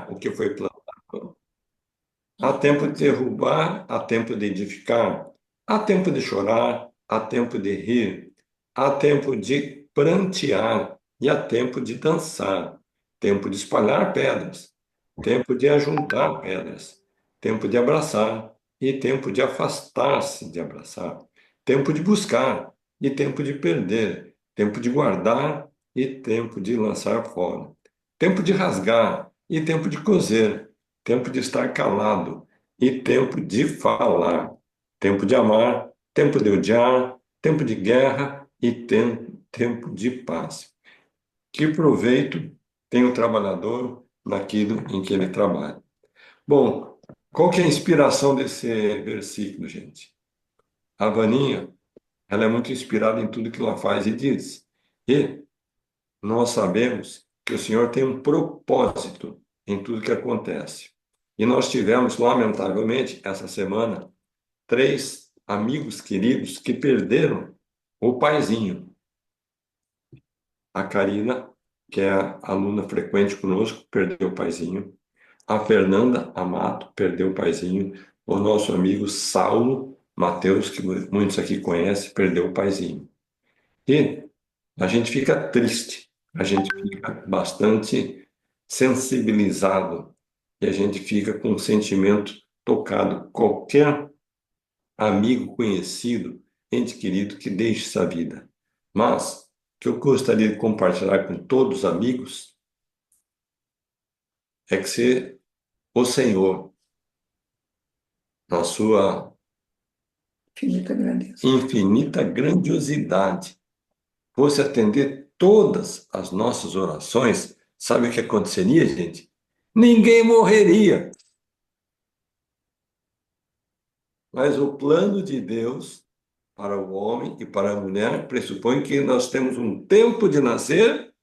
arrancar o que foi plantado. Há tempo de derrubar, há tempo de edificar, há tempo de chorar, há tempo de rir, há tempo de prantear e há tempo de dançar, tempo de espalhar pedras, tempo de ajuntar pedras, tempo de abraçar e tempo de afastar-se de abraçar, tempo de buscar e tempo de perder, tempo de guardar e tempo de lançar fora, tempo de rasgar e tempo de coser, tempo de estar calado e tempo de falar, tempo de amar, tempo de odiar, tempo de guerra e tempo de paz. Que proveito tem o trabalhador naquilo em que ele trabalha? Bom, qual que é a inspiração desse versículo, gente? A Vaninha, ela é muito inspirada em tudo que ela faz e diz. E nós sabemos que o Senhor tem um propósito em tudo que acontece. E nós tivemos, lamentavelmente, essa semana, três amigos queridos que perderam o paizinho. A Karina, que é a aluna frequente conosco, perdeu o paizinho. A Fernanda Amato perdeu o paizinho. O nosso amigo Saulo Mateus, que muitos aqui conhecem, perdeu o paizinho. E a gente fica triste, a gente fica bastante sensibilizado e a gente fica com um sentimento tocado. Qualquer amigo, conhecido, ente querido que deixe essa vida. Mas o que eu gostaria de compartilhar com todos os amigos é que se o Senhor, na sua Infinita grandeza. infinita grandiosidade, fosse atender todas as nossas orações, sabe o que aconteceria, gente? Ninguém morreria. Mas o plano de Deus para o homem e para a mulher pressupõe que nós temos um tempo de nascer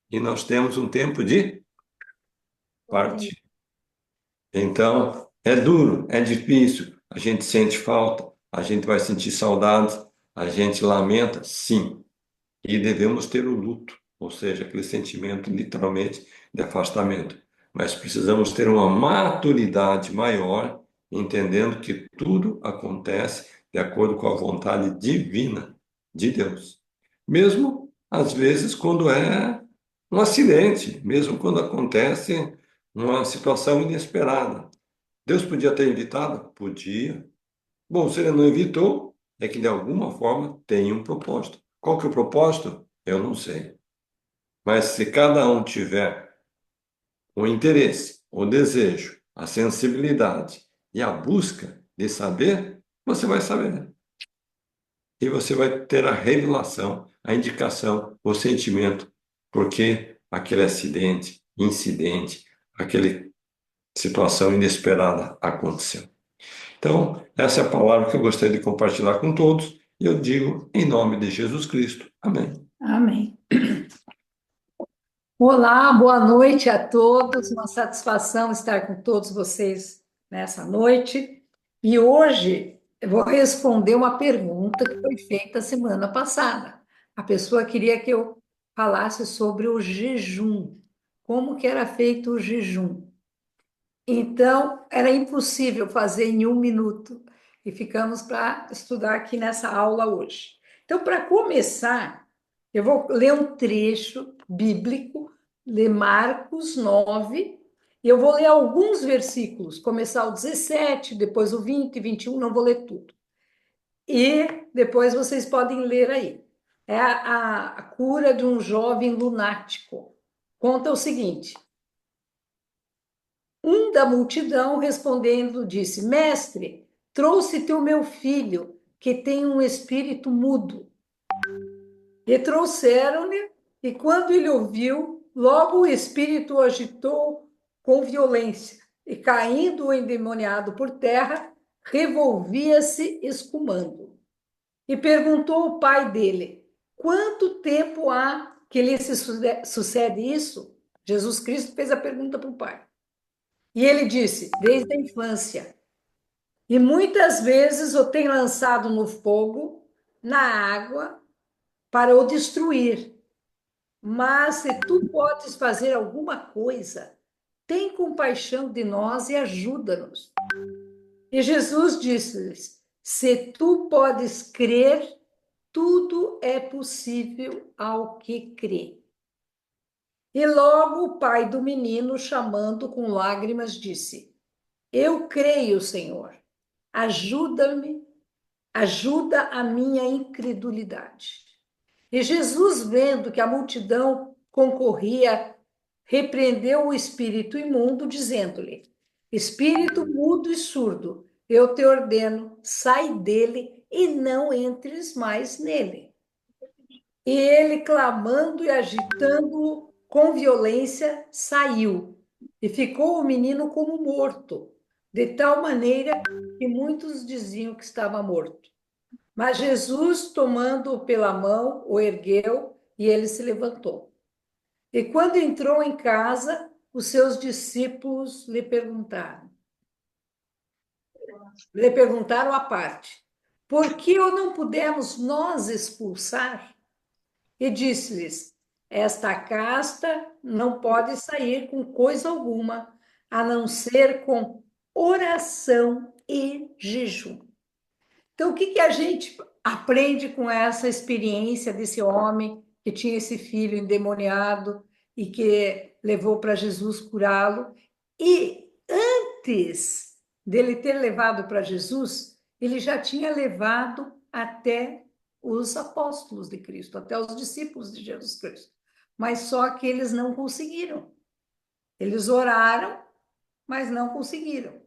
e nós temos um tempo de partir. Então, é duro, é difícil, a gente sente falta, a gente vai sentir saudades, a gente lamenta, sim, e devemos ter o luto, ou seja, aquele sentimento literalmente de afastamento. Mas precisamos ter uma maturidade maior, entendendo que tudo acontece de acordo com a vontade divina de Deus. Mesmo às vezes quando é um acidente, mesmo quando acontece uma situação inesperada. Deus podia ter evitado? Podia. Bom, se ele não evitou, é que de alguma forma tem um propósito. Qual que é o propósito? Eu não sei. Mas se cada um tiver o interesse, o desejo, a sensibilidade e a busca de saber, você vai saber. E você vai ter a revelação, a indicação, o sentimento, porque aquele acidente, incidente, aquela situação inesperada aconteceu. Então, essa é a palavra que eu gostaria de compartilhar com todos, e eu digo em nome de Jesus Cristo. Amém. Amém. Olá, boa noite a todos. Uma satisfação estar com todos vocês nessa noite. E hoje eu vou responder uma pergunta que foi feita semana passada. A pessoa queria que eu falasse sobre o jejum, como que era feito o jejum. Então, era impossível fazer em um minuto e ficamos para estudar aqui nessa aula hoje. Então, para começar, eu vou ler um trecho bíblico, ler Marcos 9, e eu vou ler alguns versículos, começar o 17, depois o 20, 21, não vou ler tudo. E depois vocês podem ler aí. É a cura de um jovem lunático. Conta o seguinte: um da multidão, respondendo, disse: Mestre, trouxe-te o meu filho, que tem um espírito mudo. E trouxeram-lhe, e quando ele ouviu, logo o espírito o agitou com violência, e caindo o endemoniado por terra, revolvia-se escumando. E perguntou ao pai dele: Quanto tempo há que lhe se sucede isso? Jesus Cristo fez a pergunta para o pai. E ele disse: Desde a infância. E muitas vezes o tem lançado no fogo, na água, para o destruir. Mas se tu podes fazer alguma coisa, tem compaixão de nós e ajuda-nos. E Jesus disse-lhes: se tu podes crer, tudo é possível ao que crê. E logo o pai do menino, chamando com lágrimas, disse: eu creio, Senhor, ajuda-me, ajuda a minha incredulidade. E Jesus, vendo que a multidão concorria, repreendeu o espírito imundo, dizendo-lhe: espírito mudo e surdo, eu te ordeno, sai dele e não entres mais nele. E ele, clamando e agitando-o com violência, saiu. E ficou o menino como morto, de tal maneira que muitos diziam que estava morto. Mas Jesus, tomando-o pela mão, o ergueu e ele se levantou. E quando entrou em casa, os seus discípulos lhe perguntaram à parte: por que o não pudemos nós expulsar? E disse-lhes: esta casta não pode sair com coisa alguma, a não ser com oração e jejum. Então, o que que a gente aprende com essa experiência desse homem que tinha esse filho endemoniado e que levou para Jesus curá-lo? E antes dele ter levado para Jesus, ele já tinha levado até os apóstolos de Cristo, até os discípulos de Jesus Cristo. Mas só que eles não conseguiram. Eles oraram, mas não conseguiram.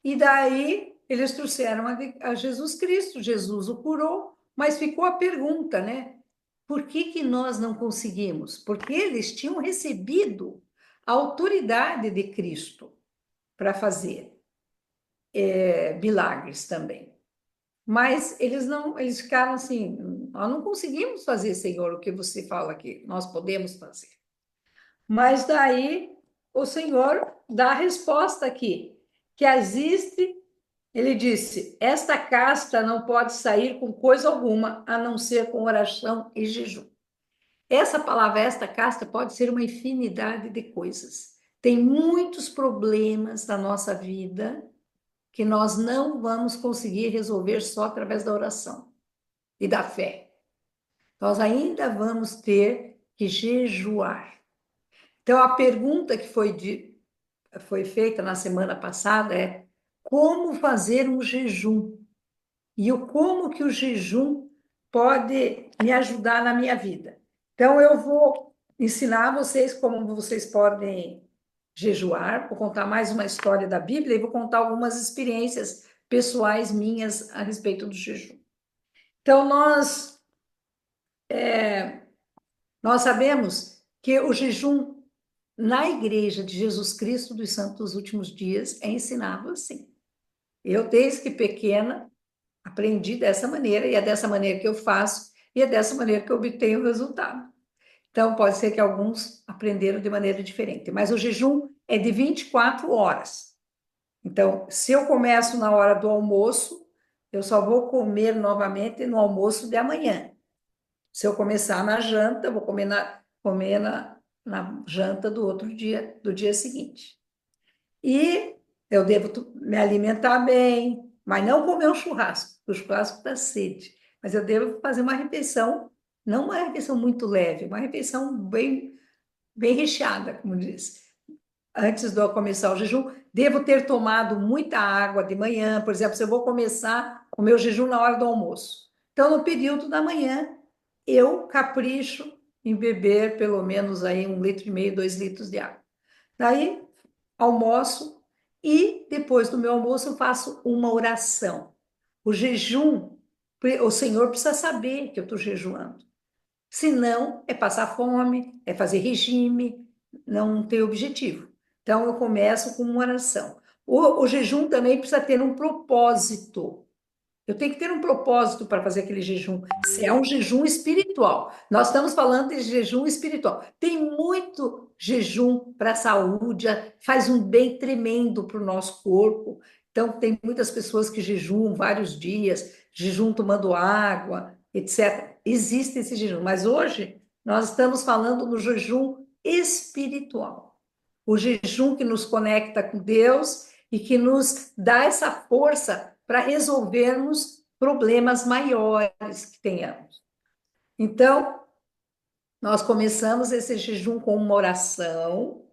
E daí eles trouxeram a Jesus Cristo, Jesus o curou, mas ficou a pergunta, né? Por que que nós não conseguimos? Porque eles tinham recebido a autoridade de Cristo para fazer milagres também. Mas eles ficaram assim, nós não conseguimos fazer, Senhor, o que você fala que nós podemos fazer. Mas daí o Senhor dá a resposta aqui, que existe. Ele disse: esta casta não pode sair com coisa alguma, a não ser com oração e jejum. Essa palavra, esta casta, pode ser uma infinidade de coisas. Tem muitos problemas da nossa vida que nós não vamos conseguir resolver só através da oração e da fé. Nós ainda vamos ter que jejuar. Então, a pergunta que foi feita na semana passada é: como fazer um jejum? E o como que o jejum pode me ajudar na minha vida. Então, eu vou ensinar vocês como vocês podem jejuar, vou contar mais uma história da Bíblia e vou contar algumas experiências pessoais minhas a respeito do jejum. Então, nós sabemos que o jejum na Igreja de Jesus Cristo dos Santos dos Últimos Dias é ensinado assim. Eu, desde que pequena, aprendi dessa maneira, e é dessa maneira que eu faço, e é dessa maneira que eu obtenho o resultado. Então, pode ser que alguns aprenderam de maneira diferente, mas o jejum é de 24 horas. Então, se eu começo na hora do almoço, eu só vou comer novamente no almoço de amanhã. Se eu começar na janta, eu vou comer na janta do outro dia, do dia seguinte. E eu devo me alimentar bem, mas não comer um churrasco, o churrasco dá sede. Mas eu devo fazer uma refeição, não uma refeição muito leve, uma refeição bem recheada, como diz. Antes de eu começar o jejum, devo ter tomado muita água de manhã. Por exemplo, se eu vou começar o meu jejum na hora do almoço. Então, no período da manhã, eu capricho em beber pelo menos aí 1,5 litro, 2 litros de água. Daí, almoço e depois do meu almoço eu faço uma oração. O jejum, o Senhor precisa saber que eu estou jejuando. Senão, é passar fome, é fazer regime, não tem objetivo. Então, eu começo com uma oração. O jejum também precisa ter um propósito. Eu tenho que ter um propósito para fazer aquele jejum. Se é um jejum espiritual. Nós estamos falando de jejum espiritual. Tem muito jejum para a saúde, faz um bem tremendo para o nosso corpo. Então, tem muitas pessoas que jejuam vários dias, jejum tomando água, etc. Existe esse jejum, mas hoje nós estamos falando do jejum espiritual. O jejum que nos conecta com Deus e que nos dá essa força para resolvermos problemas maiores que tenhamos. Então, nós começamos esse jejum com uma oração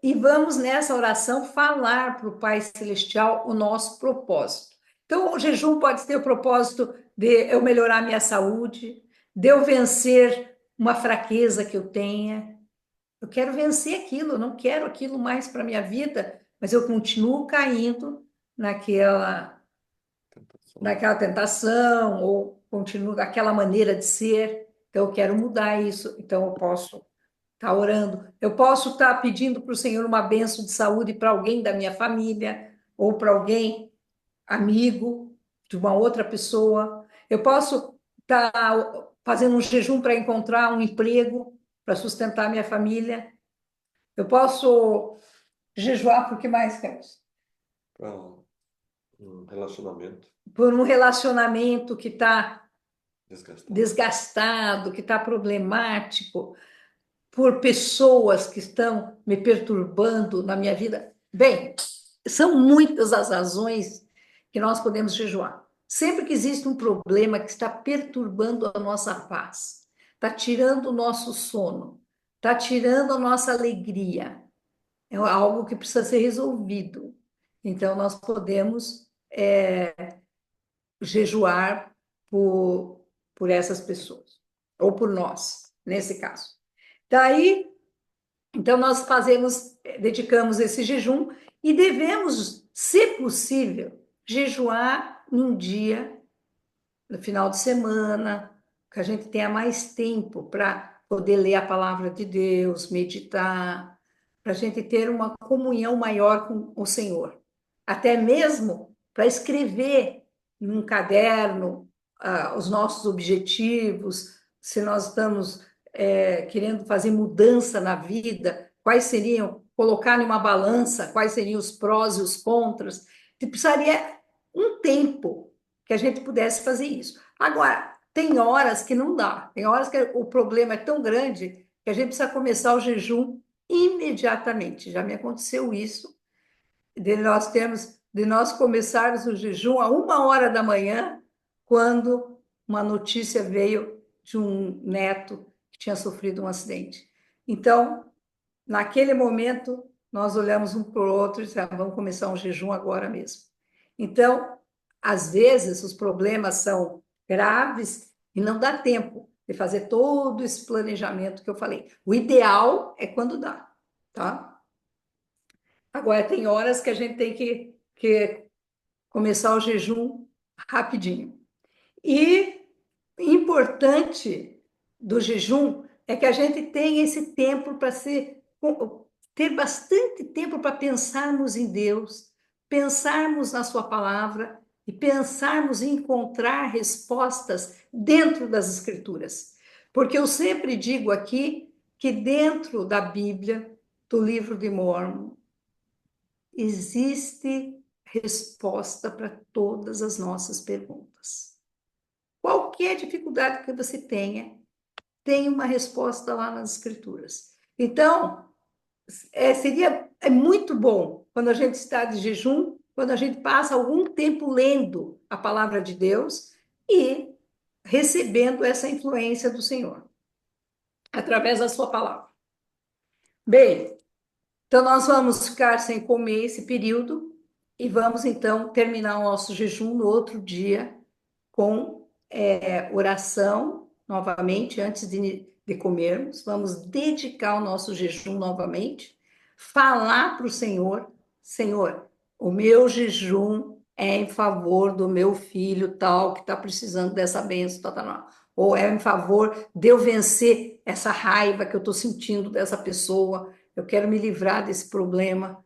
e vamos nessa oração falar para o Pai Celestial o nosso propósito. Então, o jejum pode ter o propósito de eu melhorar minha saúde, de eu vencer uma fraqueza que eu tenha. Eu quero vencer aquilo, eu não quero aquilo mais para a minha vida, mas eu continuo caindo naquela, Tentação. naquela tentação, ou continuo daquela maneira de ser. Então, eu quero mudar isso. Então, eu posso estar orando. Eu posso estar pedindo para o Senhor uma bênção de saúde para alguém da minha família, ou para alguém amigo de uma outra pessoa. Eu posso estar fazendo um jejum para encontrar um emprego, para sustentar minha família. Eu posso jejuar por que mais, Carlos? Para um relacionamento Por um relacionamento que está desgastado. desgastado, que está problemático, por pessoas que estão me perturbando na minha vida. Bem, são muitas as razões que nós podemos jejuar. Sempre que existe um problema que está perturbando a nossa paz, está tirando o nosso sono, está tirando a nossa alegria, é algo que precisa ser resolvido. Então, nós podemos jejuar por essas pessoas, ou por nós, nesse caso. Daí, então, nós dedicamos esse jejum e devemos, se possível, jejuar num dia, no final de semana, que a gente tenha mais tempo para poder ler a palavra de Deus, meditar, para a gente ter uma comunhão maior com o Senhor. Até mesmo para escrever num caderno os nossos objetivos, se nós estamos querendo fazer mudança na vida, quais seriam, colocar em uma balança, quais seriam os prós e os contras. Precisaria um tempo que a gente pudesse fazer isso. Agora, tem horas que não dá, tem horas que o problema é tão grande que a gente precisa começar o jejum imediatamente. Já me aconteceu isso, de nós começarmos o jejum a 1 hora da manhã, quando uma notícia veio de um neto que tinha sofrido um acidente. Então, naquele momento, nós olhamos um para o outro e dissemos, vamos começar um jejum agora mesmo. Então, às vezes, os problemas são graves e não dá tempo de fazer todo esse planejamento que eu falei. O ideal é quando dá, tá? Agora, tem horas que a gente tem que começar o jejum rapidinho. E importante do jejum é que a gente tenha esse tempo para ter bastante tempo para pensarmos em Deus, pensarmos na sua palavra e pensarmos em encontrar respostas dentro das escrituras. Porque eu sempre digo aqui que dentro da Bíblia, do livro de Mórmon, existe resposta para todas as nossas perguntas. Qualquer dificuldade que você tenha, tem uma resposta lá nas escrituras. Então, é muito bom quando a gente está de jejum, quando a gente passa algum tempo lendo a palavra de Deus e recebendo essa influência do Senhor, através da sua palavra. Bem, então nós vamos ficar sem comer esse período e vamos então terminar o nosso jejum no outro dia com oração novamente, antes de comermos. Vamos dedicar o nosso jejum novamente, falar para o Senhor: Senhor, o meu jejum é em favor do meu filho tal, que está precisando dessa bênção, tal, tal, tal. Ou é em favor de eu vencer essa raiva que eu estou sentindo dessa pessoa, eu quero me livrar desse problema.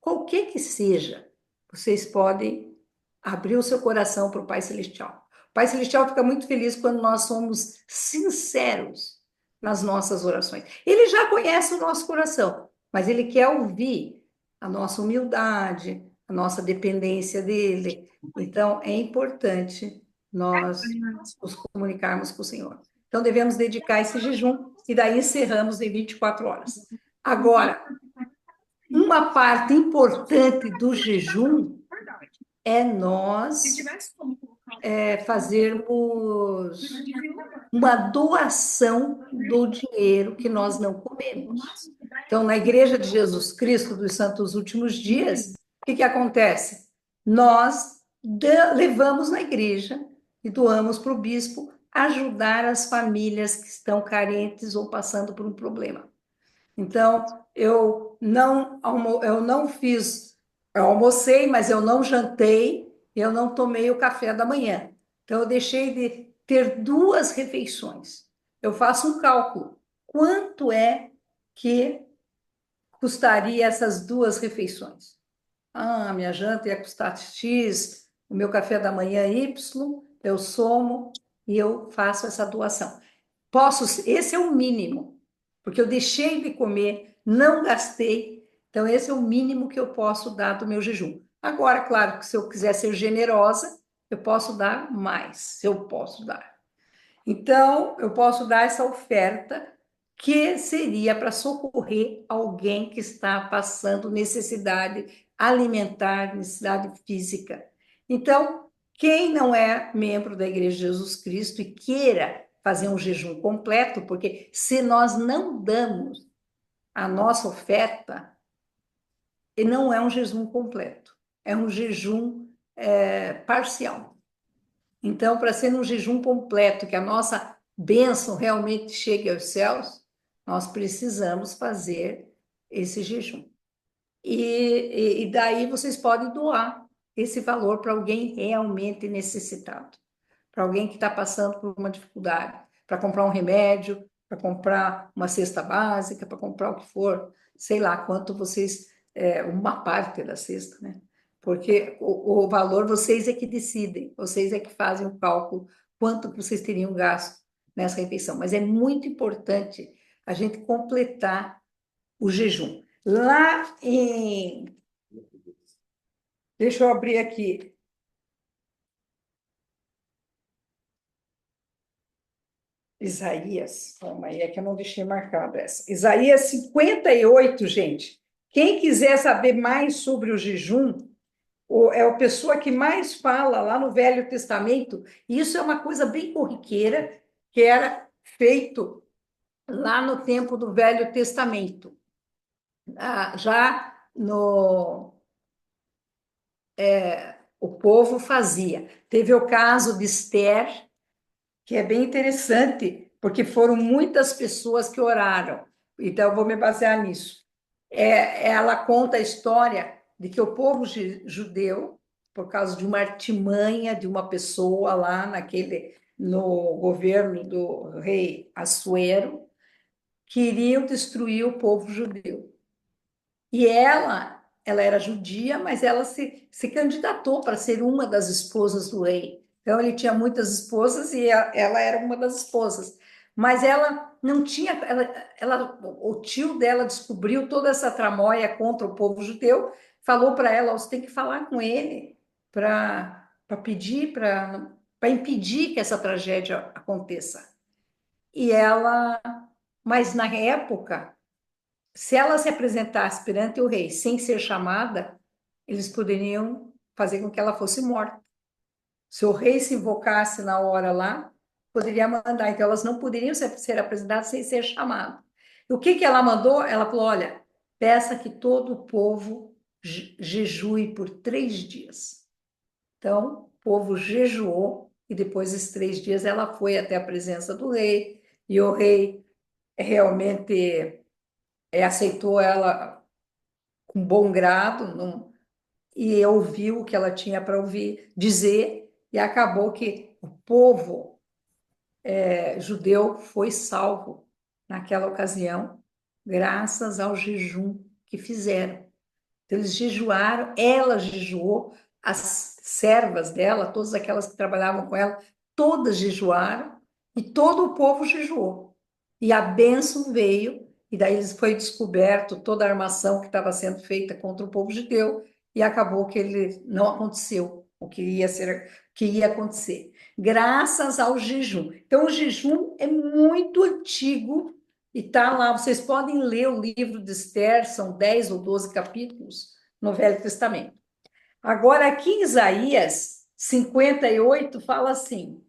Qualquer que seja, vocês podem abrir o seu coração para o Pai Celestial. O Pai Celestial fica muito feliz quando nós somos sinceros nas nossas orações. Ele já conhece o nosso coração, mas ele quer ouvir a nossa humildade, a nossa dependência dele. Então, é importante nós nos comunicarmos com o Senhor. Então, devemos dedicar esse jejum e daí encerramos em 24 horas. Agora, uma parte importante do jejum é nós fazermos uma doação do dinheiro que nós não comemos. Então, na Igreja de Jesus Cristo dos Santos Últimos Dias, o que acontece? Nós levamos na igreja e doamos para o bispo ajudar as famílias que estão carentes ou passando por um problema. Então, eu não fiz, eu almocei, mas eu não jantei, eu não tomei o café da manhã. Então, eu deixei de ter duas refeições. Eu faço um cálculo. Quanto é que custaria essas duas refeições? Ah, minha janta ia custar X, o meu café da manhã Y, eu somo e eu faço essa doação. Esse é o mínimo, porque eu deixei de comer, não gastei, então esse é o mínimo que eu posso dar do meu jejum. Agora, claro que se eu quiser ser generosa, eu posso dar mais, se eu posso dar. Então, eu posso dar essa oferta que seria para socorrer alguém que está passando necessidade alimentar, necessidade física. Então, quem não é membro da Igreja de Jesus Cristo e queira fazer um jejum completo, porque se nós não damos a nossa oferta, não é um jejum completo, é um jejum parcial. Então, para ser um jejum completo, que a nossa bênção realmente chegue aos céus, nós precisamos fazer esse jejum. E daí vocês podem doar esse valor para alguém realmente necessitado, para alguém que está passando por uma dificuldade, para comprar um remédio, para comprar uma cesta básica, para comprar o que for, sei lá quanto vocês, uma parte da cesta, né? Porque o valor vocês é que decidem, vocês é que fazem o cálculo, quanto que vocês teriam gasto nessa refeição. Mas é muito importante a gente completar o jejum. Lá em. Deixa eu abrir aqui. Isaías, calma aí, é que eu não deixei marcado essa. Isaías 58, gente. Quem quiser saber mais sobre o jejum, é a pessoa que mais fala lá no Velho Testamento. E isso é uma coisa bem corriqueira que era feito lá no tempo do Velho Testamento. Já no o povo fazia. Teve o caso de Esther, que é bem interessante, porque foram muitas pessoas que oraram. Então, eu vou me basear nisso. Ela conta a história de que o povo judeu, por causa de uma artimanha de uma pessoa lá no governo do rei Assuero, queriam destruir o povo judeu. E ela era judia, mas ela se candidatou para ser uma das esposas do rei. Então, ele tinha muitas esposas e ela era uma das esposas. Mas ela não tinha. O tio dela descobriu toda essa tramóia contra o povo judeu, falou para ela: você tem que falar com ele para pedir, para impedir que essa tragédia aconteça. E ela. Mas na época se ela se apresentasse perante o rei sem ser chamada, eles poderiam fazer com que ela fosse morta. Se o rei se invocasse na hora lá, poderia mandar. Então, elas não poderiam ser apresentadas sem ser chamadas. E o que ela mandou? Ela falou: olha, peça que todo o povo jejue por 3 dias. Então, o povo jejuou e depois desses 3 dias ela foi até a presença do rei e o rei realmente aceitou ela com bom grado e ouviu o que ela tinha para ouvir dizer, e acabou que o povo judeu foi salvo naquela ocasião, graças ao jejum que fizeram. Então, eles jejuaram, ela jejuou, as servas dela, todas aquelas que trabalhavam com ela, todas jejuaram, e todo o povo jejuou. E a bênção veio, e daí foi descoberto toda a armação que estava sendo feita contra o povo judeu, e acabou que ele não aconteceu o que ia acontecer, graças ao jejum. Então, o jejum é muito antigo E tá lá, vocês podem ler o livro de Esther, são 10 ou 12 capítulos no Velho Testamento. Agora, aqui em Isaías 58, fala assim: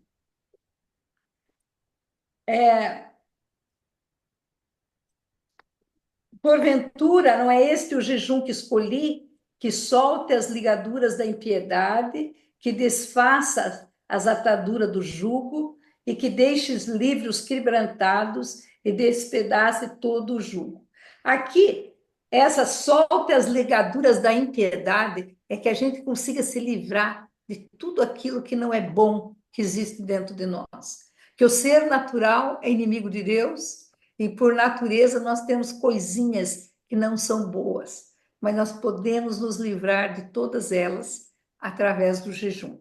porventura, não é este o jejum que escolhi, que solte as ligaduras da impiedade, que desfaça as ataduras do jugo, e que deixes livres os quebrantados, e despedace todo o jugo. Aqui, essa solte as ligaduras da impiedade, é que a gente consiga se livrar de tudo aquilo que não é bom que existe dentro de nós. Que o ser natural é inimigo de Deus, e por natureza nós temos coisinhas que não são boas, mas nós podemos nos livrar de todas elas através do jejum.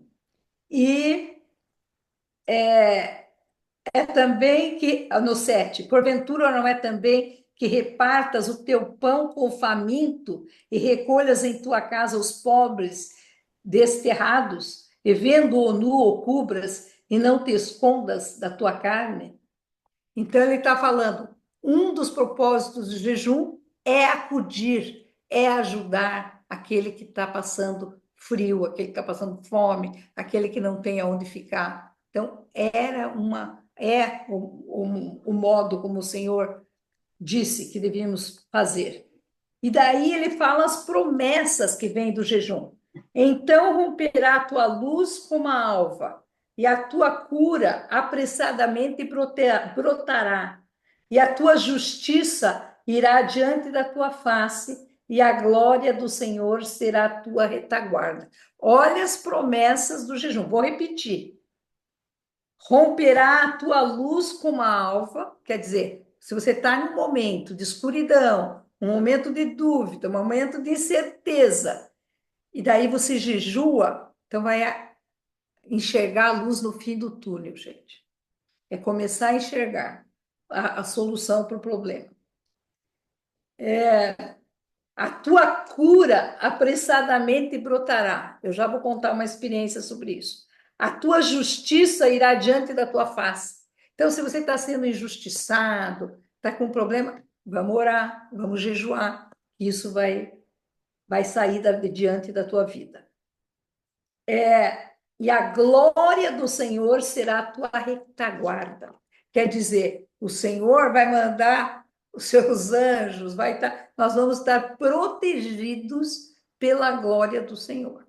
E é também que, no 7, porventura não é também que repartas o teu pão com o faminto e recolhas em tua casa os pobres desterrados, e vendo-o nu ou cubras, e não te escondas da tua carne? Então, ele está falando, um dos propósitos do jejum é acudir, é ajudar aquele que está passando frio, aquele que está passando fome, aquele que não tem aonde ficar. Então, o modo como o Senhor disse que devíamos fazer. E daí ele fala as promessas que vêm do jejum. Então romperá a tua luz como a alva, e a tua cura apressadamente brotará, e a tua justiça irá diante da tua face, e a glória do Senhor será a tua retaguarda. Olha as promessas do jejum. Vou repetir. Romperá a tua luz como a alva, quer dizer, se você está em um momento de escuridão, um momento de dúvida, um momento de incerteza, e daí você jejua, então vai enxergar a luz no fim do túnel, gente. É começar a enxergar a solução para o problema. A tua cura apressadamente brotará. Eu já vou contar uma experiência sobre isso. A tua justiça irá diante da tua face. Então, se você está sendo injustiçado, está com um problema, vamos orar, vamos jejuar. Isso vai sair diante da tua vida. E a glória do Senhor será a tua retaguarda. Quer dizer, o Senhor vai mandar os seus anjos, nós vamos estar protegidos pela glória do Senhor.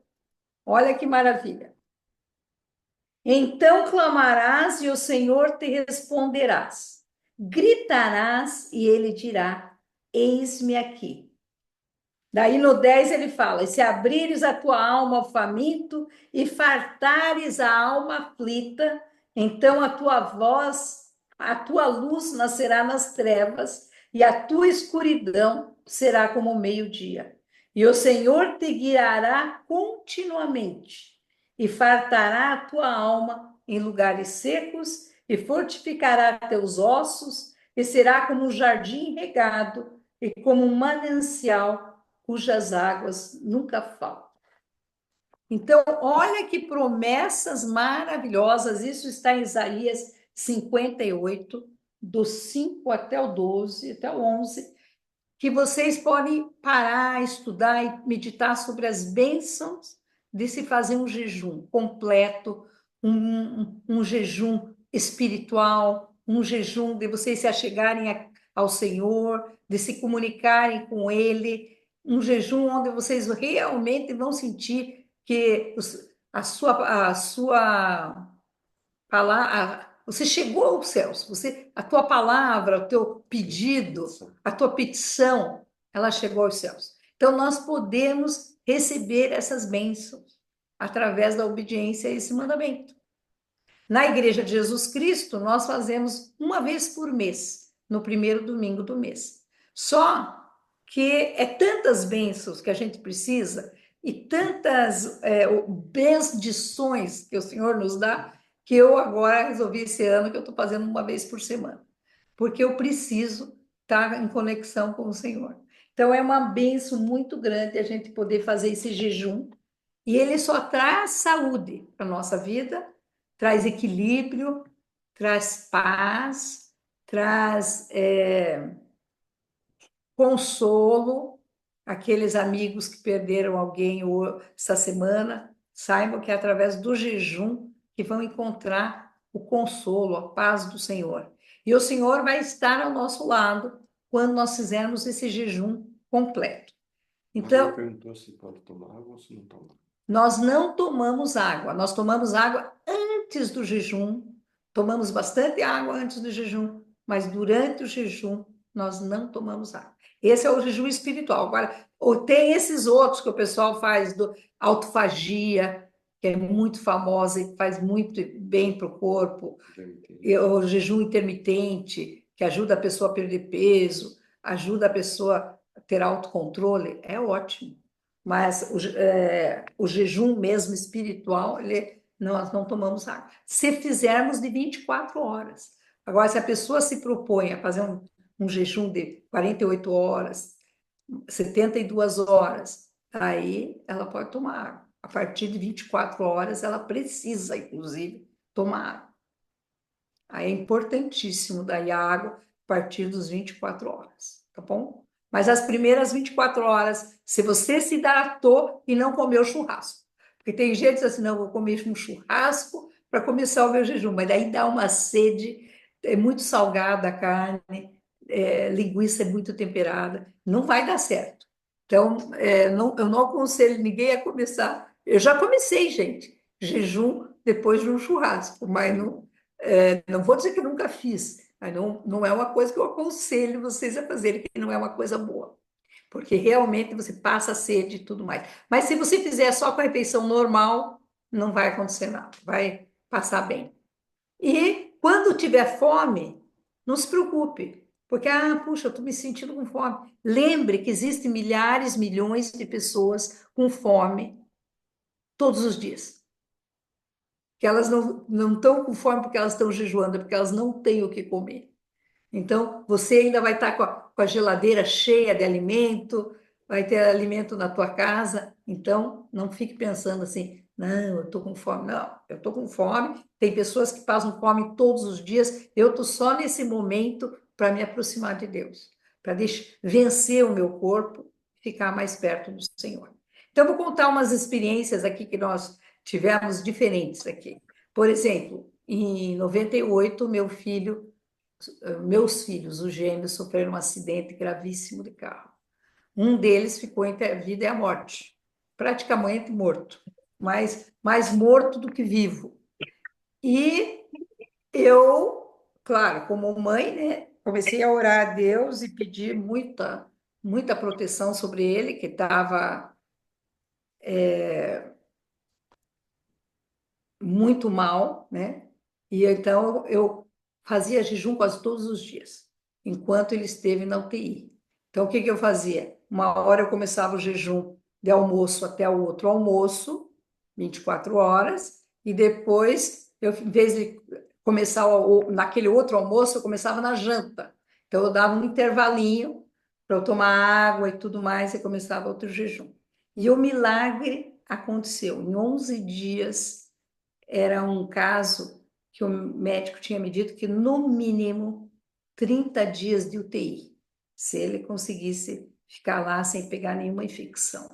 Olha que maravilha. Então clamarás e o Senhor te responderás. Gritarás e ele dirá: eis-me aqui. Daí no 10 ele fala: e se abrires a tua alma ao faminto e fartares a alma aflita, então a tua voz, a tua luz nascerá nas trevas, e a tua escuridão será como o meio-dia. E o Senhor te guiará continuamente, e fartará a tua alma em lugares secos, e fortificará teus ossos, e será como um jardim regado, e como um manancial cujas águas nunca faltam. Então, olha que promessas maravilhosas, isso está em Isaías 58, do 5 até o 12, até o 11, que vocês podem parar, estudar e meditar sobre as bênçãos de se fazer um jejum completo, um jejum espiritual, um jejum de vocês se achegarem ao Senhor, de se comunicarem com Ele, um jejum onde vocês realmente vão sentir que a sua palavra, você chegou aos céus, a tua palavra, o teu pedido, a tua petição, ela chegou aos céus. Então, nós podemos receber essas bênçãos através da obediência a esse mandamento. Na Igreja de Jesus Cristo, nós fazemos uma vez por mês, no primeiro domingo do mês. Só que é tantas bênçãos que a gente precisa e tantas bendições que o Senhor nos dá, que eu agora resolvi esse ano que eu estou fazendo uma vez por semana, porque eu preciso estar em conexão com o Senhor. Então, é uma bênção muito grande a gente poder fazer esse jejum, e ele só traz saúde para a nossa vida, traz equilíbrio, traz paz, traz consolo. Aqueles amigos que perderam alguém essa semana, saibam que é através do jejum que vão encontrar o consolo, a paz do Senhor. E o Senhor vai estar ao nosso lado quando nós fizermos esse jejum completo. Então, perguntou se pode tomar água ou se não toma. Nós não tomamos água, nós tomamos água antes do jejum, tomamos bastante água antes do jejum, mas durante o jejum nós não tomamos água. Esse é o jejum espiritual. Agora, ou tem esses outros que o pessoal faz do autofagia, que é muito famosa e faz muito bem para o corpo, e o jejum intermitente, que ajuda a pessoa a perder peso, ajuda a pessoa a ter autocontrole, é ótimo. Mas o jejum mesmo espiritual, nós não tomamos água. Se fizermos de 24 horas. Agora, se a pessoa se propõe a fazer um jejum de 48 horas, 72 horas, aí ela pode tomar água. A partir de 24 horas, ela precisa, inclusive, tomar água. Aí é importantíssimo daí a água a partir dos 24 horas, tá bom? Mas as primeiras 24 horas, se você se hidratou e não comeu churrasco. Porque tem gente que diz assim, não, vou comer um churrasco para começar o meu jejum, mas daí dá uma sede, é muito salgada a carne, linguiça é muito temperada, não vai dar certo. Então, eu não aconselho ninguém a começar. Eu já comecei, gente, jejum depois de um churrasco, mas não vou dizer que nunca fiz, mas não é uma coisa que eu aconselho vocês a fazerem, que não é uma coisa boa, porque realmente você passa sede e tudo mais. Mas se você fizer só com a refeição normal, não vai acontecer nada, vai passar bem. E quando tiver fome, não se preocupe, porque, puxa, eu estou me sentindo com fome. Lembre que existem milhares, milhões de pessoas com fome todos os dias. Que elas não estão com fome porque elas estão jejuando, é porque elas não têm o que comer. Então, você ainda vai estar com a geladeira cheia de alimento, vai ter alimento na tua casa. Então, não fique pensando assim, não, eu estou com fome. Não, eu estou com fome. Tem pessoas que passam fome todos os dias. Eu estou só nesse momento para me aproximar de Deus, para vencer o meu corpo, ficar mais perto do Senhor. Então, eu vou contar umas experiências aqui que nós tivemos diferentes aqui. Por exemplo, em 98, meus filhos, os gêmeos, sofreram um acidente gravíssimo de carro. Um deles ficou entre a vida e a morte, praticamente morto, mais morto do que vivo. E eu, claro, como mãe, né, comecei a orar a Deus e pedir muita proteção sobre ele, que estava muito mal, né? E então eu fazia jejum quase todos os dias, enquanto ele esteve na UTI. Então o que que eu fazia? Uma hora eu começava o jejum de almoço até o outro almoço, 24 horas, e depois eu, em vez de começar naquele outro almoço, eu começava na janta. Então eu dava um intervalinho para eu tomar água e tudo mais e começava outro jejum. E o milagre aconteceu. Em 11 dias era um caso que o médico tinha me dito que no mínimo 30 dias de UTI, se ele conseguisse ficar lá sem pegar nenhuma infecção.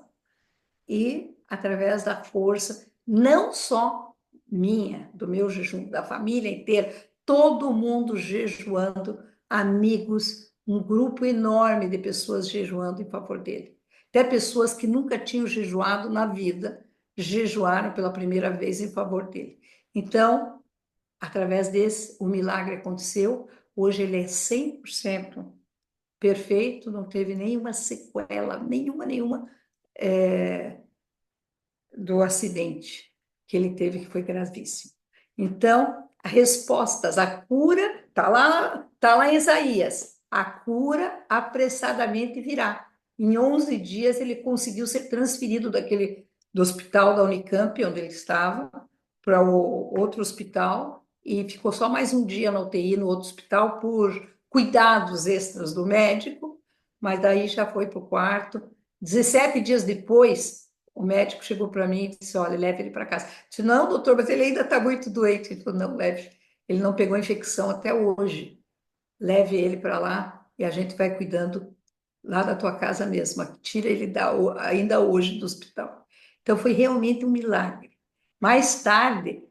E através da força, não só minha, do meu jejum, da família inteira, todo mundo jejuando, amigos, um grupo enorme de pessoas jejuando em favor dele. Até pessoas que nunca tinham jejuado na vida, jejuaram pela primeira vez em favor dele. Então, através desse, o milagre aconteceu. Hoje ele é 100% perfeito, não teve nenhuma sequela, nenhuma do acidente que ele teve, que foi gravíssimo. Então, respostas, a cura, tá lá em Isaías, a cura apressadamente virá. Em 11 dias ele conseguiu ser transferido do hospital da Unicamp, onde ele estava, para o outro hospital, e ficou só mais um dia na UTI, no outro hospital, por cuidados extras do médico, mas daí já foi para o quarto. 17 dias depois, o médico chegou para mim e disse, olha, leve ele para casa. Eu disse, não, doutor, mas ele ainda está muito doente. Ele falou, não, leve. Ele não pegou infecção até hoje. leve ele para lá e a gente vai cuidando lá da tua casa mesmo. Tira ele ainda hoje do hospital. Então, foi realmente um milagre. Mais tarde,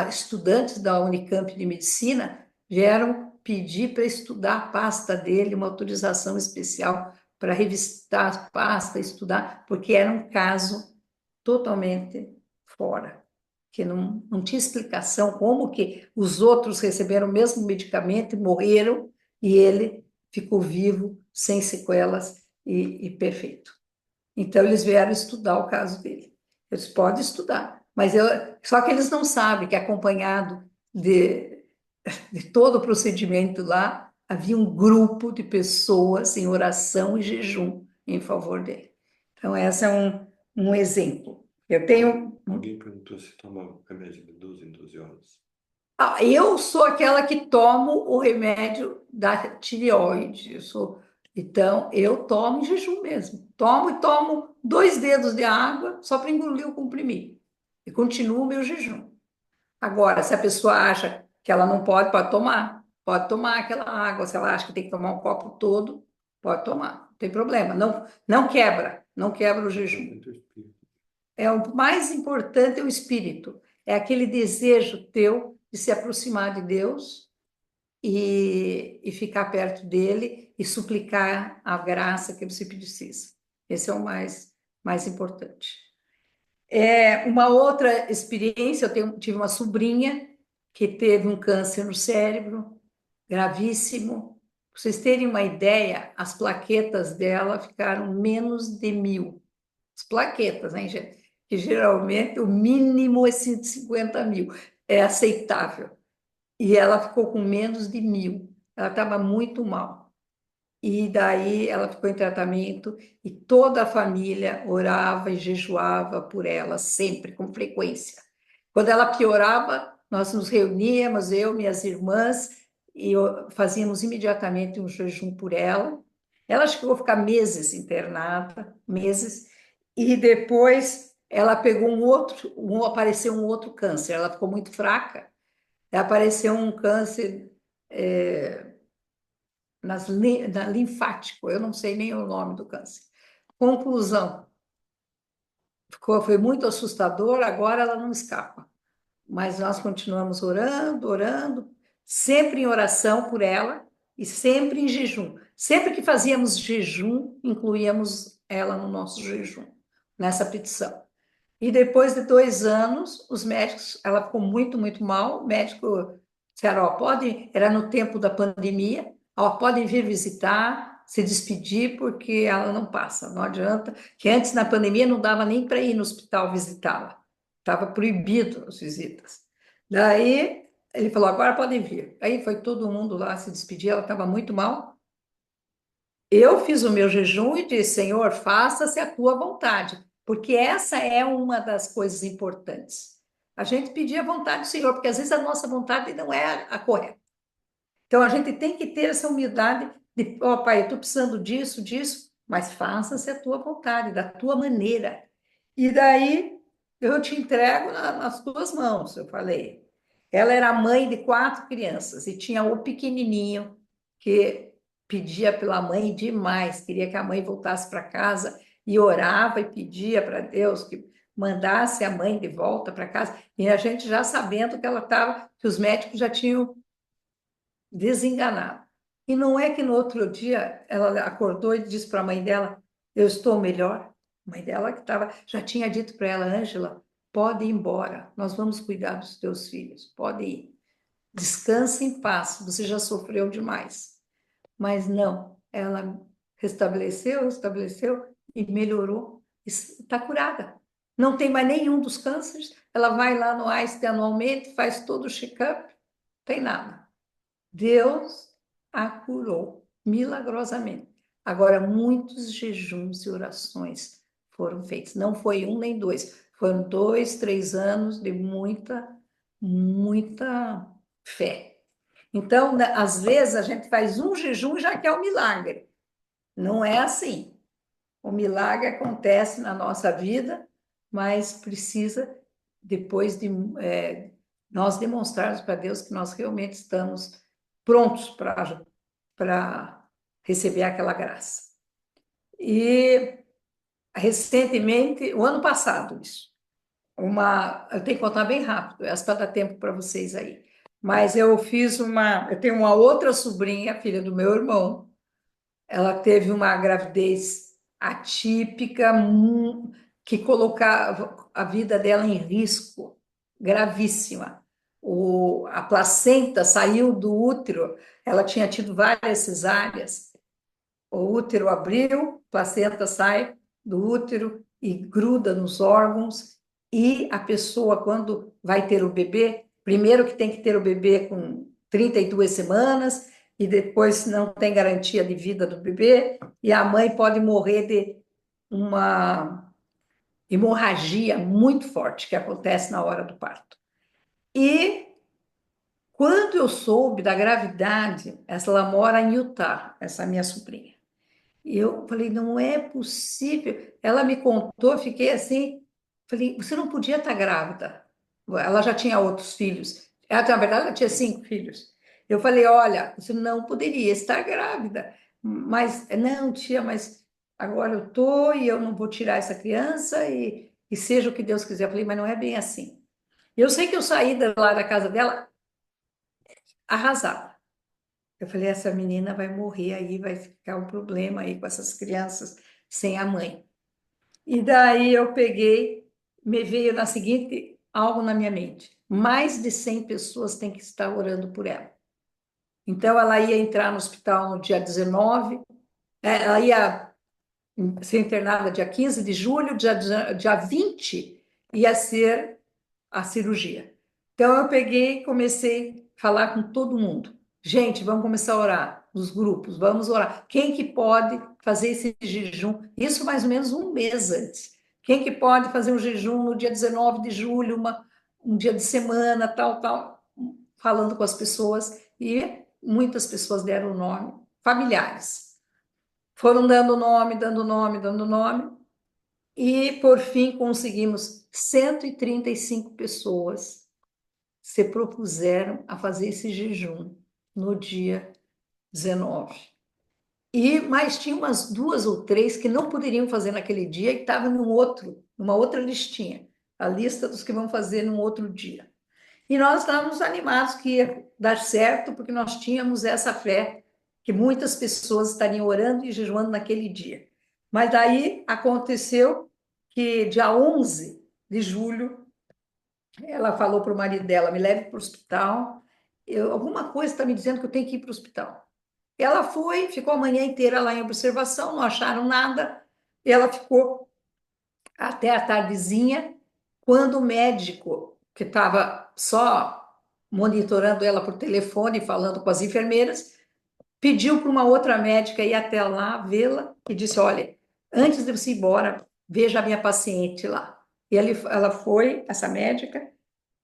estudantes da Unicamp de Medicina vieram pedir para estudar a pasta dele, uma autorização especial para revistar a pasta, estudar, porque era um caso totalmente fora, que não tinha explicação como que os outros receberam o mesmo medicamento e morreram, e ele ficou vivo, sem sequelas e perfeito. Então, eles vieram estudar o caso dele. Eles podem estudar, mas só que eles não sabem que, acompanhado de todo o procedimento lá, havia um grupo de pessoas em oração e jejum em favor dele. Então, esse é um exemplo. Eu tenho. Alguém perguntou se toma remédio de 12 em 12 horas. Eu sou aquela que tomo o remédio da tireoide. Então, eu tomo em jejum mesmo. Tomo e tomo 2 dedos de água só para engolir o comprimido. E continuo o meu jejum. Agora, se a pessoa acha que ela não pode, pode tomar. Pode tomar aquela água. Se ela acha que tem que tomar um copo todo, pode tomar. Não tem problema. Não, não quebra o jejum. O mais importante é o espírito. É aquele desejo teu de se aproximar de Deus e ficar perto dele e suplicar a graça que você precisa. Esse é o mais importante. Uma outra experiência, tive uma sobrinha que teve um câncer no cérebro, gravíssimo. Para vocês terem uma ideia, as plaquetas dela ficaram menos de 1.000. As plaquetas, hein, gente? Que geralmente o mínimo é 150 mil, é aceitável. E ela ficou com menos de 1.000. Ela estava muito mal. E daí ela ficou em tratamento e toda a família orava e jejuava por ela, sempre, com frequência. Quando ela piorava, nós nos reuníamos, eu, minhas irmãs, e fazíamos imediatamente um jejum por ela. Ela chegou a ficar meses internada, meses, e depois ela pegou apareceu um outro câncer. Ela ficou muito fraca, apareceu um câncer linfático, eu não sei nem o nome do câncer. Conclusão, foi muito assustador, agora ela não escapa. Mas nós continuamos orando, orando, sempre em oração por ela e sempre em jejum. Sempre que fazíamos jejum, incluíamos ela no nosso jejum, nessa petição. E depois de 2 anos, os médicos, ela ficou muito, muito mal. O médico disseram, era no tempo da pandemia, podem vir visitar, se despedir, porque ela não passa, não adianta. Que antes, na pandemia, não dava nem para ir no hospital visitá-la. Estava proibido as visitas. Daí, ele falou, agora podem vir. Aí foi todo mundo lá se despedir, ela estava muito mal. Eu fiz o meu jejum e disse, Senhor, faça-se a tua vontade, porque essa é uma das coisas importantes. A gente pedir a vontade do Senhor, porque às vezes a nossa vontade não é a correta. Então a gente tem que ter essa humildade de, Pai, eu estou precisando disso, disso, mas faça-se a tua vontade, da tua maneira. E daí eu te entrego nas tuas mãos, eu falei. Ela era mãe de 4 crianças e tinha o pequenininho que pedia pela mãe demais, queria que a mãe voltasse para casa e orava e pedia para Deus que mandasse a mãe de volta para casa. E a gente já sabendo que ela estava, que os médicos já tinham desenganado. E não é que no outro dia ela acordou e disse para a mãe dela: Eu estou melhor. A mãe dela que já tinha dito para ela: Ângela, pode ir embora, nós vamos cuidar dos teus filhos, pode ir. Descanse em paz, você já sofreu demais. Mas não, ela restabeleceu e melhorou, está curada. Não tem mais nenhum dos cânceres, ela vai lá no Einstein anualmente, faz todo o check-up, tem nada. Deus a curou milagrosamente. Agora, muitos jejuns e orações foram feitos. Não foi um nem dois, foram 2, 3 anos de muita, muita fé. Então, às vezes, a gente faz um jejum e já quer o milagre. Não é assim. O milagre acontece na nossa vida, mas precisa, depois de nós demonstrarmos para Deus que nós realmente estamos prontos para para receber aquela graça. E recentemente, o ano passado, isso, eu tenho que contar bem rápido, essa para dar tempo para vocês aí. Mas eu tenho uma outra sobrinha, filha do meu irmão. Ela teve uma gravidez atípica, que colocava a vida dela em risco, gravíssima. A placenta saiu do útero, ela tinha tido várias cesáreas. O útero abriu, a placenta sai do útero e gruda nos órgãos. E a pessoa, quando vai ter o bebê, primeiro que tem que ter o bebê com 32 semanas, e depois não tem garantia de vida do bebê, e a mãe pode morrer de uma hemorragia muito forte que acontece na hora do parto. E quando eu soube da gravidade, ela mora em Utah, essa minha sobrinha. E eu falei, não é possível. Ela me contou, eu fiquei assim, falei, você não podia estar grávida. Ela já tinha outros filhos. Ela, na verdade, ela tinha 5 filhos. Eu falei, olha, você não poderia estar grávida. Mas, não, tia, mas agora eu estou e eu não vou tirar essa criança e seja o que Deus quiser. Eu falei, mas não é bem assim. Eu sei que eu saí lá da casa dela arrasada. Eu falei, essa menina vai morrer aí, vai ficar um problema aí com essas crianças sem a mãe. E daí eu peguei, me veio na seguinte algo na minha mente. Mais de 100 pessoas têm que estar orando por ela. Então ela ia entrar no hospital no dia 19, ela ia ser internada dia 15 de julho, dia 20 ia ser a cirurgia. Então eu peguei e comecei a falar com todo mundo. Gente, vamos começar a orar nos grupos, vamos orar. Quem que pode fazer esse jejum? Isso mais ou menos um mês antes. Quem que pode fazer um jejum no dia 19 de julho, um dia de semana, tal, tal, falando com as pessoas. E muitas pessoas deram o nome, familiares. Foram dando nome, dando nome, dando nome. E, por fim, conseguimos 135 pessoas se propuseram a fazer esse jejum no dia 19. Mas tinha umas 2 ou 3 que não poderiam fazer naquele dia e estavam numa outra listinha, a lista dos que vão fazer num outro dia. E nós estávamos animados que ia dar certo, porque nós tínhamos essa fé que muitas pessoas estariam orando e jejuando naquele dia. Mas daí aconteceu que dia 11 de julho ela falou para o marido dela: me leve para o hospital. Alguma coisa está me dizendo que eu tenho que ir para o hospital. Ela foi, ficou a manhã inteira lá em observação, não acharam nada. Ela ficou até a tardezinha, quando o médico, que estava só monitorando ela por telefone, falando com as enfermeiras, pediu para uma outra médica ir até lá, vê-la, e disse: olha, antes de você ir embora, veja a minha paciente lá. E ela foi, essa médica.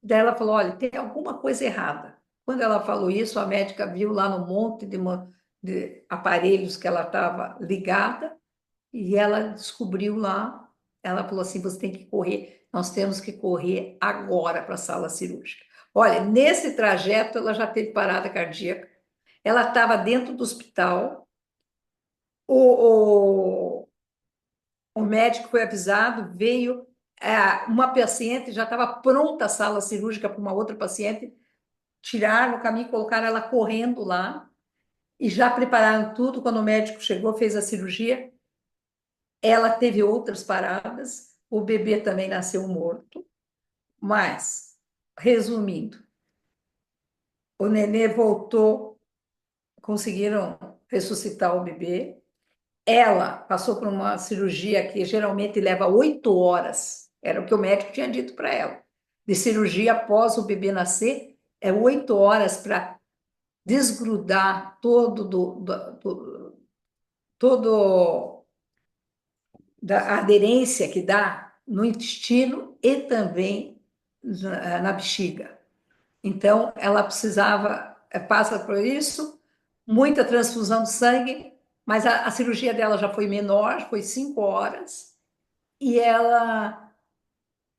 Daí ela falou: olha, tem alguma coisa errada. Quando ela falou isso, a médica viu lá no monte de aparelhos que ela estava ligada e ela descobriu lá. Ela falou assim: você tem que correr, nós temos que correr agora para a sala cirúrgica. Olha, nesse trajeto ela já teve parada cardíaca, ela estava dentro do hospital, o, o médico foi avisado, veio. Uma paciente já estava pronta a sala cirúrgica para uma outra paciente, tiraram no caminho, colocaram ela correndo lá e já prepararam tudo. Quando o médico chegou, fez a cirurgia, ela teve outras paradas, o bebê também nasceu morto, mas, resumindo, o nenê voltou, conseguiram ressuscitar o bebê. Ela passou por uma cirurgia que geralmente leva 8 horas, era o que o médico tinha dito para ela. De cirurgia após o bebê nascer, é 8 horas para desgrudar todo da aderência que dá no intestino e também na bexiga. Então, ela precisava, passa por isso, muita transfusão de sangue, mas a cirurgia dela já foi menor, foi 5 horas, e ela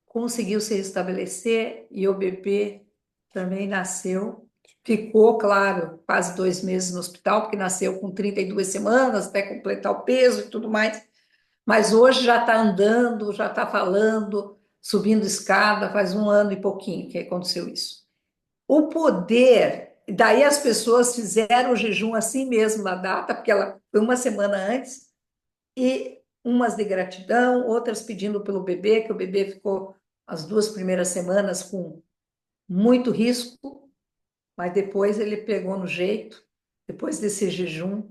conseguiu se restabelecer e o bebê também nasceu ficou, claro, quase 2 meses no hospital, porque nasceu com 32 semanas, até completar o peso e tudo mais. Mas hoje já está andando, já está falando, subindo escada, faz 1 ano e pouquinho que aconteceu isso. O poder, daí as pessoas fizeram o jejum assim mesmo na data, porque ela foi 1 semana antes, e umas de gratidão, outras pedindo pelo bebê, que o bebê ficou as 2 primeiras semanas com muito risco, mas depois ele pegou no jeito, depois desse jejum,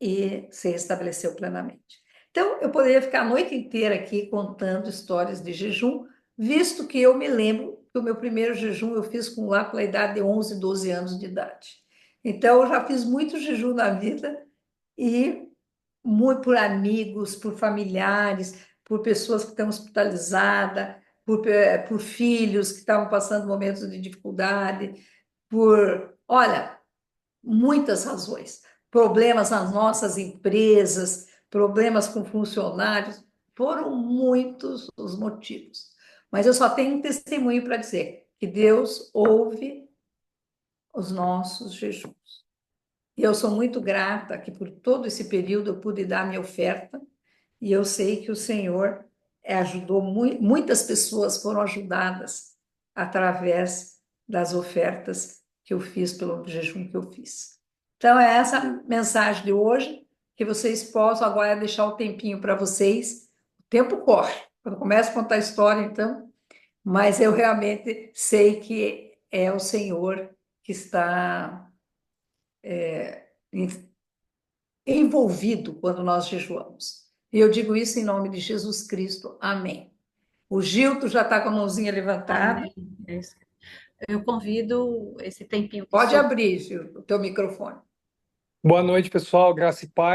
e se estabeleceu plenamente. Então, eu poderia ficar a noite inteira aqui contando histórias de jejum, visto que eu me lembro que o meu primeiro jejum eu fiz lá pela idade de 11, 12 anos de idade. Então, eu já fiz muito jejum na vida e muito por amigos, por familiares, por pessoas que estão hospitalizadas, por filhos que estavam passando momentos de dificuldade, olha, muitas razões. Problemas nas nossas empresas, problemas com funcionários, foram muitos os motivos. Mas eu só tenho um testemunho para dizer que Deus ouve os nossos jejuns. E eu sou muito grata que por todo esse período eu pude dar minha oferta, e eu sei que o Senhor ajudou, muitas pessoas foram ajudadas através das ofertas que eu fiz, pelo jejum que eu fiz. Então, é essa mensagem de hoje, que vocês possam agora deixar o tempinho para vocês. O tempo corre. Quando começa a contar a história, então, mas eu realmente sei que é o Senhor que está envolvido quando nós jejuamos. E eu digo isso em nome de Jesus Cristo. Amém. O Gilto já está com a mãozinha levantada. Amém. É isso. Eu convido esse tempinho que Pode sobrou. abrir, Gilto, o teu microfone. Boa noite, pessoal. Graça e paz.